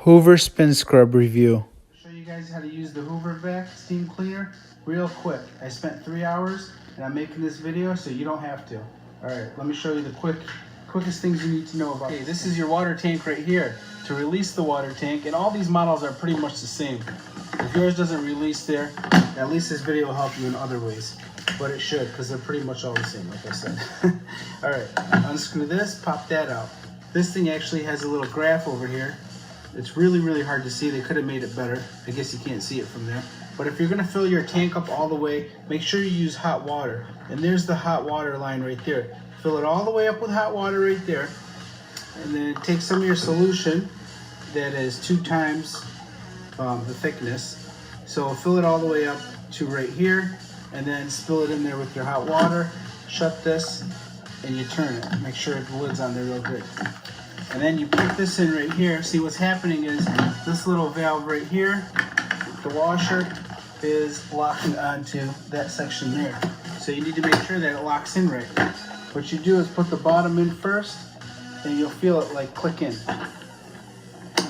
Hoover Spin Scrub Review. Show you guys how to use the Hoover vac steam cleaner real quick. I spent 3 hours and I'm making this video so you don't have to. All right, let me show you the quickest things you need to know about. Okay, this is your water tank right here. To release the water tank, and all these models are pretty much the same. If yours doesn't release there, at least this video will help you in other ways. But it should, because they're pretty much all the same, like I said. All right, unscrew this, pop that out. This thing actually has a little graph over here. It's really, really hard to see. They could have made it better. I guess you can't see it from there. But if you're gonna fill your tank up all the way, make sure you use hot water. And there's the hot water line right there. Fill it all the way up with hot water right there. And then take some of your solution that is 2 times the thickness. So fill it all the way up to right here, and then spill it in there with your hot water. Shut this, and you turn it. Make sure the lid's on there real good. And then you put this in right here. See, what's happening is this little valve right here, the washer, is locking onto that section there. So you need to make sure that it locks in right. What you do is put the bottom in first, and you'll feel it like click in.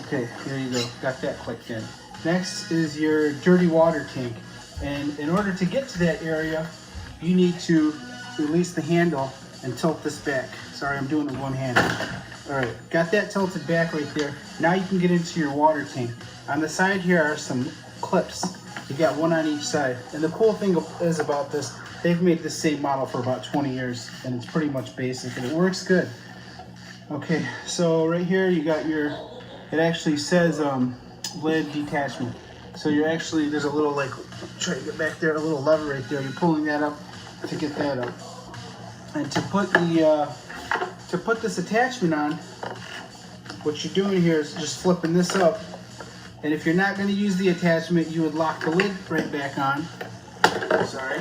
Okay, there you go, got that clicked in. Next is your dirty water tank. And in order to get to that area, you need to release the handle and tilt this back. Sorry, I'm doing it with one hand. All right, got that tilted back right there. Now you can get into your water tank. On the side here are some clips. You got one on each side. And the cool thing is about this, they've made this same model for about 20 years, and it's pretty much basic, and it works good. Okay, so right here you got your, it actually says lid detachment. So you're actually, there's a little, like, try to get back there, a little lever right there. You're pulling that up to get that up. And to put this attachment on, what you're doing here is just flipping this up. And if you're not going to use the attachment, you would lock the lid right back on. Sorry.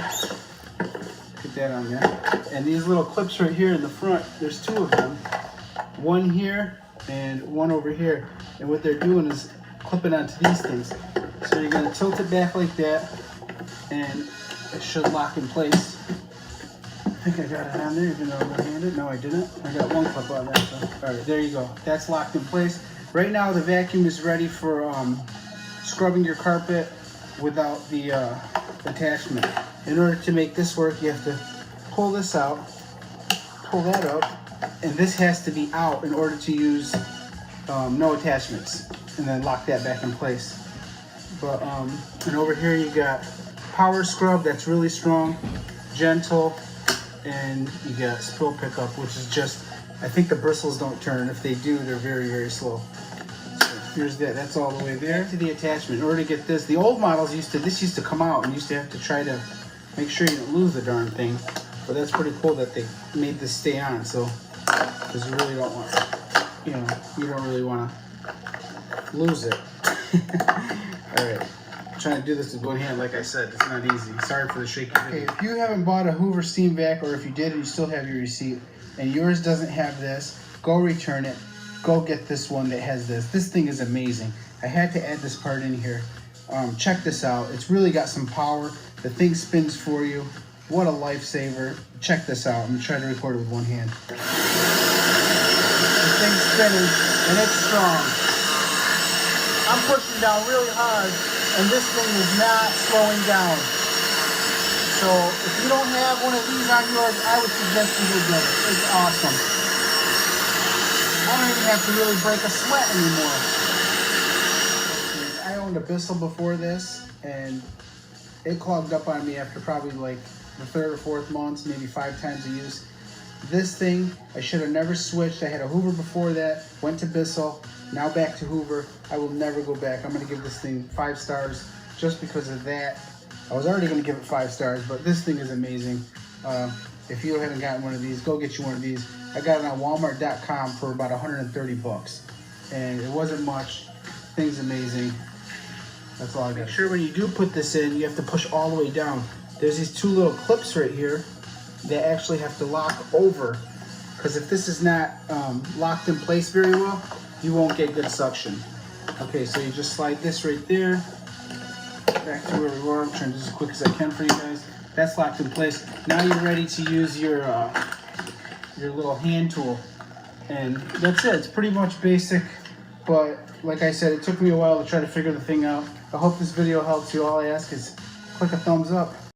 Put that on there. And these little clips right here in the front, there's 2 of them. One here and one over here. And what they're doing is clipping onto these things. So you're going to tilt it back like that, and it should lock in place. I think I got it on there, even though I'm one-handed. No, I didn't. I got one clip on there. So. All right, there you go. That's locked in place. Right now, the vacuum is ready for scrubbing your carpet without the attachment. In order to make this work, you have to pull this out, pull that up, and this has to be out in order to use no attachments, and then lock that back in place. But and over here you got power scrub that's really strong, gentle, and you got spill pickup, which is just, I think the bristles don't turn. If they do, they're very, very slow. So here's that. That's all the way there. Back to the attachment. In order to get this, the old models used to come out, and used to have to try to make sure you didn't lose the darn thing. But that's pretty cool that they made this stay on. So because you really don't want, you don't really want to lose it. All right. I'm trying to do this with one hand, like I said. It's not easy. Sorry for the shaky video. Okay, if you haven't bought a Hoover steam vac, or if you did and you still have your receipt, and yours doesn't have this, go return it. Go get this one that has this. This thing is amazing. I had to add this part in here. Check this out. It's really got some power. The thing spins for you. What a lifesaver. Check this out. I'm gonna try to record it with one hand. The thing's spinning, and it's strong. I'm pushing down really hard, and this thing is not slowing down. So if you don't have one of these on yours, I would suggest you go get it. It's awesome. I don't even have to really break a sweat anymore. I owned a Bissell before this, and it clogged up on me after probably like the 3rd or 4th month, maybe 5 times of use. This thing, I should have never switched. I had a Hoover before that, went to Bissell, now back to Hoover. I will never go back. I'm gonna give this thing 5 stars just because of that. I was already gonna give it 5 stars, but this thing is amazing. If you haven't gotten one of these, go get you one of these. I got it on Walmart.com for about 130 bucks. And it wasn't much. Thing's amazing. That's all I got. Make sure when you do put this in, you have to push all the way down. There's these 2 little clips right here that actually have to lock over. Because if this is not locked in place very well, you won't get good suction. Okay, so you just slide this right there. Back to where we were. I'm trying to do this as quick as I can for you guys. That's locked in place. Now you're ready to use your little hand tool. And that's it. It's pretty much basic, but like I said, it took me a while to try to figure the thing out. I hope this video helps you. All I ask is click a thumbs up.